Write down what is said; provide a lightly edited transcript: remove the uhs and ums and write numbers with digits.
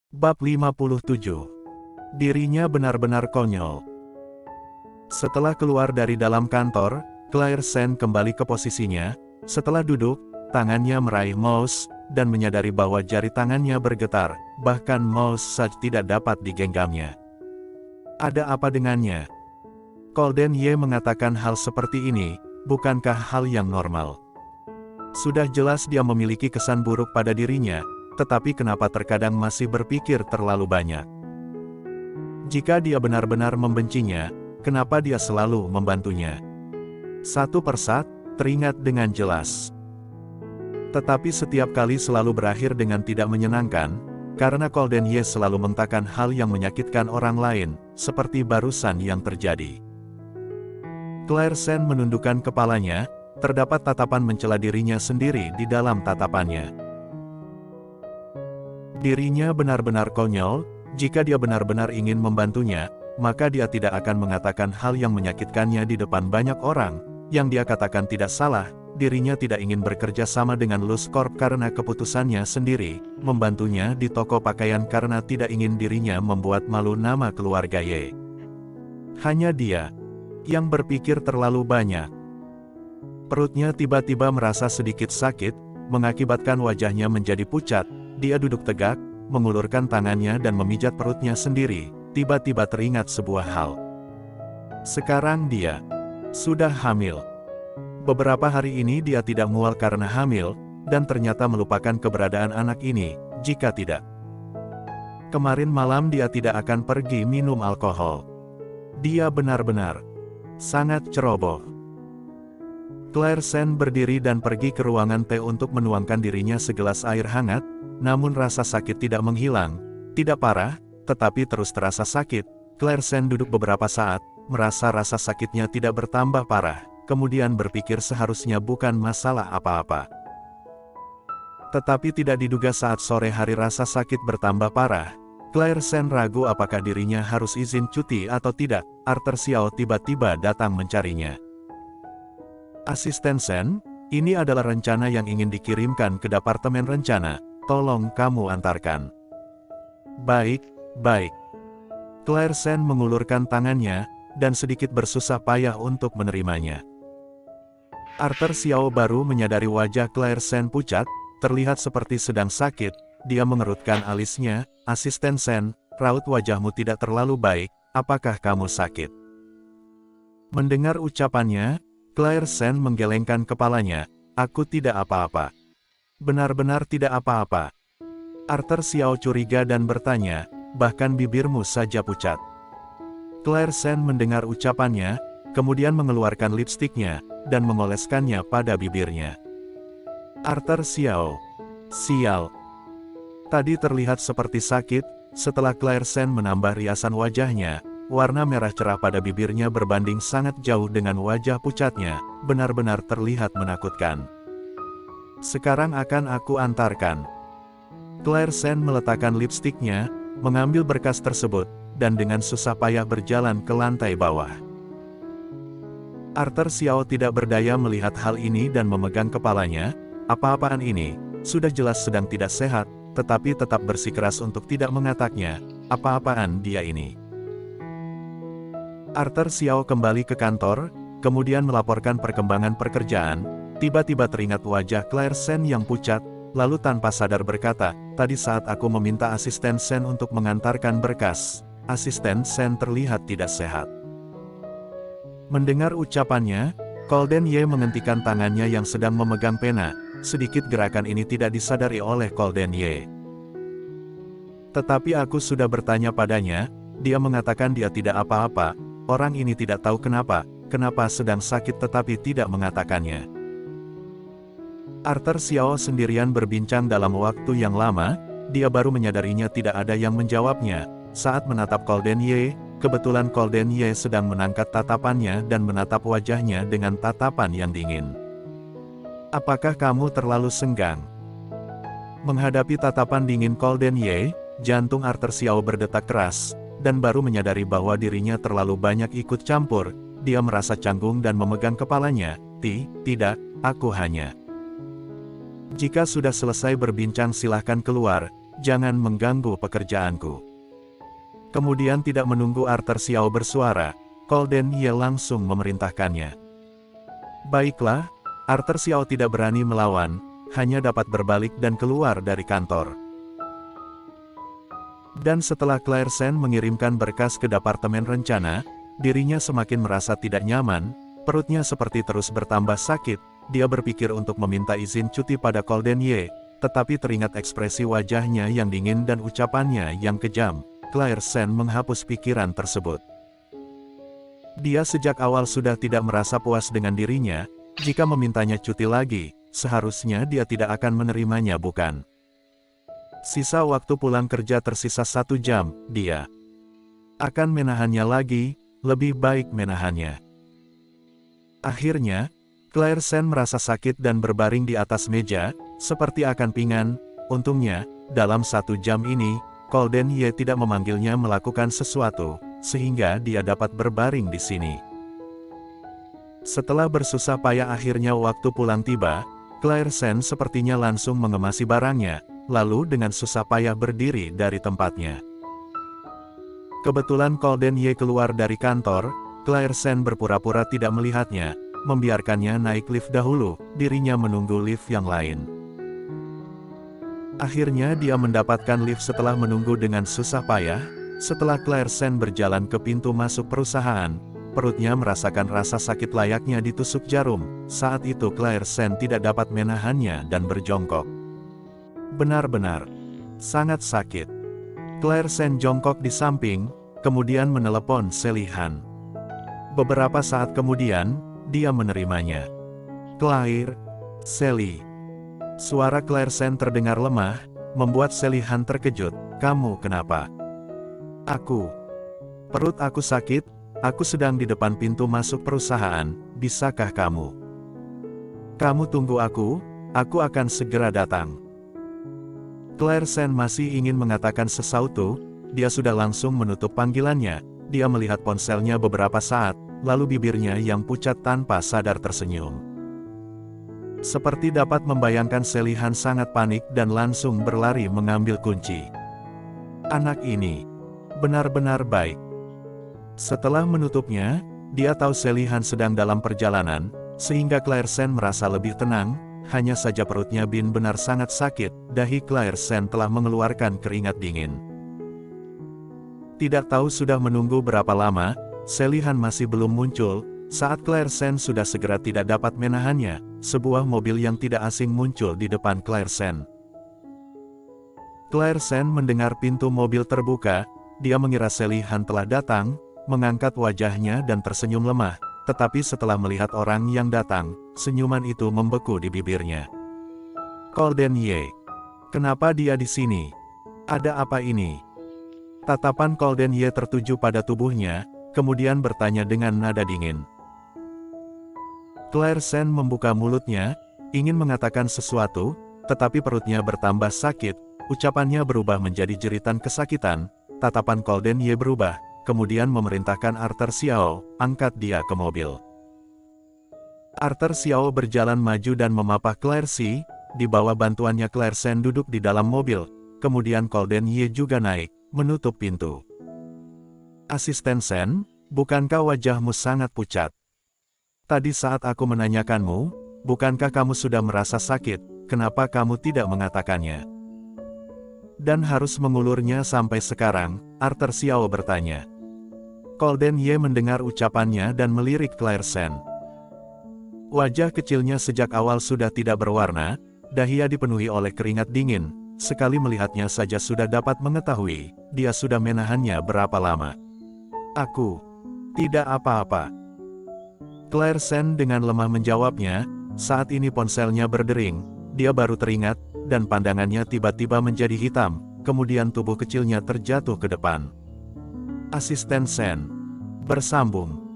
Bab 57. Dirinya benar-benar konyol. Setelah keluar dari dalam kantor, Claire Sen kembali ke posisinya. Setelah duduk, tangannya meraih mouse, dan menyadari bahwa jari tangannya bergetar, bahkan mouse saja tidak dapat digenggamnya. Ada apa dengannya? Golden Ye mengatakan hal seperti ini, bukankah hal yang normal? Sudah jelas dia memiliki kesan buruk pada dirinya, tetapi kenapa terkadang masih berpikir terlalu banyak? Jika dia benar-benar membencinya, kenapa dia selalu membantunya? Satu persatu, teringat dengan jelas. Tetapi setiap kali selalu berakhir dengan tidak menyenangkan, karena Golden Ye selalu mengatakan hal yang menyakitkan orang lain, seperti barusan yang terjadi. Claire Sen menundukkan kepalanya, terdapat tatapan mencela dirinya sendiri di dalam tatapannya. Dirinya benar-benar konyol. Jika dia benar-benar ingin membantunya, maka dia tidak akan mengatakan hal yang menyakitkannya di depan banyak orang. Yang dia katakan tidak salah, dirinya tidak ingin bekerja sama dengan Luz Corp karena keputusannya sendiri, membantunya di toko pakaian karena tidak ingin dirinya membuat malu nama keluarga Ye. Hanya dia yang berpikir terlalu banyak. Perutnya tiba-tiba merasa sedikit sakit, mengakibatkan wajahnya menjadi pucat. Dia duduk tegak, mengulurkan tangannya dan memijat perutnya sendiri. Tiba-tiba teringat sebuah hal. Sekarang dia sudah hamil. Beberapa hari ini dia tidak mual karena hamil, dan ternyata melupakan keberadaan anak ini. Jika tidak, kemarin malam dia tidak akan pergi minum alkohol. Dia benar-benar sangat ceroboh. Claire Sen berdiri dan pergi ke ruangan teh untuk menuangkan dirinya segelas air hangat. Namun rasa sakit tidak menghilang, tidak parah, tetapi terus terasa sakit. Claire Sen duduk beberapa saat, merasa rasa sakitnya tidak bertambah parah, kemudian berpikir seharusnya bukan masalah apa-apa. Tetapi tidak diduga saat sore hari rasa sakit bertambah parah. Claire Sen ragu apakah dirinya harus izin cuti atau tidak. Arthur Xiao tiba-tiba datang mencarinya. Asisten Sen, ini adalah rencana yang ingin dikirimkan ke Departemen Rencana. Tolong kamu antarkan. Baik, baik. Claire Sen mengulurkan tangannya, dan sedikit bersusah payah untuk menerimanya. Arthur Xiao baru menyadari wajah Claire Sen pucat, terlihat seperti sedang sakit. Dia mengerutkan alisnya. Asisten Sen, raut wajahmu tidak terlalu baik, apakah kamu sakit? Mendengar ucapannya, Claire Sen menggelengkan kepalanya. Aku tidak apa-apa. Benar-benar tidak apa-apa. Arthur Xiao curiga dan bertanya, bahkan bibirmu saja pucat. Claire Sen mendengar ucapannya, kemudian mengeluarkan lipstiknya, dan mengoleskannya pada bibirnya. Arthur Xiao. Sial. Tadi terlihat seperti sakit, setelah Claire Sen menambah riasan wajahnya, warna merah cerah pada bibirnya berbanding sangat jauh dengan wajah pucatnya, benar-benar terlihat menakutkan. Sekarang akan aku antarkan. Claire Sen meletakkan lipstiknya, mengambil berkas tersebut, dan dengan susah payah berjalan ke lantai bawah. Arthur Xiao tidak berdaya melihat hal ini dan memegang kepalanya. Apa-apaan ini? Sudah jelas sedang tidak sehat, tetapi tetap bersikeras untuk tidak mengatakannya. Apa-apaan dia ini? Arthur Xiao kembali ke kantor, kemudian melaporkan perkembangan pekerjaan. Tiba-tiba teringat wajah Claire Sen yang pucat, lalu tanpa sadar berkata, tadi saat aku meminta asisten Sen untuk mengantarkan berkas, asisten Sen terlihat tidak sehat. Mendengar ucapannya, Golden Ye menghentikan tangannya yang sedang memegang pena. Sedikit gerakan ini tidak disadari oleh Golden Ye. Tetapi aku sudah bertanya padanya, dia mengatakan dia tidak apa-apa. Orang ini tidak tahu kenapa sedang sakit tetapi tidak mengatakannya. Arthur Xiao sendirian berbincang dalam waktu yang lama, dia baru menyadarinya tidak ada yang menjawabnya. Saat menatap Golden Ye, kebetulan Golden Ye sedang mengangkat tatapannya dan menatap wajahnya dengan tatapan yang dingin. Apakah kamu terlalu senggang? Menghadapi tatapan dingin Golden Ye, jantung Arthur Xiao berdetak keras, dan baru menyadari bahwa dirinya terlalu banyak ikut campur. Dia merasa canggung dan memegang kepalanya. Tidak, aku hanya... Jika sudah selesai berbincang silahkan keluar, jangan mengganggu pekerjaanku. Kemudian tidak menunggu Arthur Xiao bersuara, Golden Ye langsung memerintahkannya. Baiklah, Arthur Xiao tidak berani melawan, hanya dapat berbalik dan keluar dari kantor. Dan setelah Claire Sen mengirimkan berkas ke Departemen Rencana, dirinya semakin merasa tidak nyaman, perutnya seperti terus bertambah sakit, dia berpikir untuk meminta izin cuti pada Golden Ye, tetapi teringat ekspresi wajahnya yang dingin dan ucapannya yang kejam, Claire Sen menghapus pikiran tersebut. Dia sejak awal sudah tidak merasa puas dengan dirinya, jika memintanya cuti lagi, seharusnya dia tidak akan menerimanya bukan? Sisa waktu pulang kerja tersisa 1 jam, dia akan menahannya lagi, lebih baik menahannya. Akhirnya, Claire Sen merasa sakit dan berbaring di atas meja, seperti akan pingsan. Untungnya, dalam 1 jam ini, Golden Ye tidak memanggilnya melakukan sesuatu, sehingga dia dapat berbaring di sini. Setelah bersusah payah akhirnya waktu pulang tiba, Claire Sen sepertinya langsung mengemasi barangnya, lalu dengan susah payah berdiri dari tempatnya. Kebetulan Golden Ye keluar dari kantor, Claire Sen berpura-pura tidak melihatnya, membiarkannya naik lift dahulu, dirinya menunggu lift yang lain. Akhirnya dia mendapatkan lift setelah menunggu dengan susah payah. Setelah Claire Sen berjalan ke pintu masuk perusahaan, perutnya merasakan rasa sakit layaknya ditusuk jarum. Saat itu Claire Sen tidak dapat menahannya dan berjongkok. Benar-benar sangat sakit. Claire Sen jongkok di samping, kemudian menelepon Sally Han. Beberapa saat kemudian, dia menerimanya. Claire, Sally. Suara Claire Sen terdengar lemah, membuat Sally Han terkejut. Kamu kenapa? Perut aku sakit, aku sedang di depan pintu masuk perusahaan, bisakah kamu? Kamu tunggu aku akan segera datang. Claire Sen masih ingin mengatakan sesuatu, dia sudah langsung menutup panggilannya, dia melihat ponselnya beberapa saat, lalu bibirnya yang pucat tanpa sadar tersenyum. Seperti dapat membayangkan Sally Han sangat panik dan langsung berlari mengambil kunci. Anak ini benar-benar baik. Setelah menutupnya, dia tahu Sally Han sedang dalam perjalanan, sehingga Claire Sen merasa lebih tenang, hanya saja perutnya benar sangat sakit, dahi Claire Sen telah mengeluarkan keringat dingin. Tidak tahu sudah menunggu berapa lama, Sally Han masih belum muncul, saat Claire Sen sudah segera tidak dapat menahannya, sebuah mobil yang tidak asing muncul di depan Claire Sen. Claire Sen mendengar pintu mobil terbuka, dia mengira Sally Han telah datang, mengangkat wajahnya dan tersenyum lemah, tetapi setelah melihat orang yang datang, senyuman itu membeku di bibirnya. Golden Ye. Kenapa dia di sini? Ada apa ini? Tatapan Golden Ye tertuju pada tubuhnya, kemudian bertanya dengan nada dingin. Claire Sen membuka mulutnya, ingin mengatakan sesuatu, tetapi perutnya bertambah sakit, ucapannya berubah menjadi jeritan kesakitan. Tatapan Golden Ye berubah, kemudian memerintahkan Arthur Xiao, angkat dia ke mobil. Arthur Xiao berjalan maju dan memapah Claire Sen, di bawah bantuannya Claire Sen duduk di dalam mobil, kemudian Golden Ye juga naik, menutup pintu. Asisten Sen, bukankah wajahmu sangat pucat? Tadi saat aku menanyakanmu, bukankah kamu sudah merasa sakit, kenapa kamu tidak mengatakannya? Dan harus mengulurnya sampai sekarang, Arthur Xiao bertanya. Golden Ye mendengar ucapannya dan melirik Claire Sen. Wajah kecilnya sejak awal sudah tidak berwarna, dahinya dipenuhi oleh keringat dingin, sekali melihatnya saja sudah dapat mengetahui, dia sudah menahannya berapa lama. Aku tidak apa-apa. Claire Sen dengan lemah menjawabnya, saat ini ponselnya berdering, dia baru teringat, dan pandangannya tiba-tiba menjadi hitam, kemudian tubuh kecilnya terjatuh ke depan. Asisten Sen bersambung.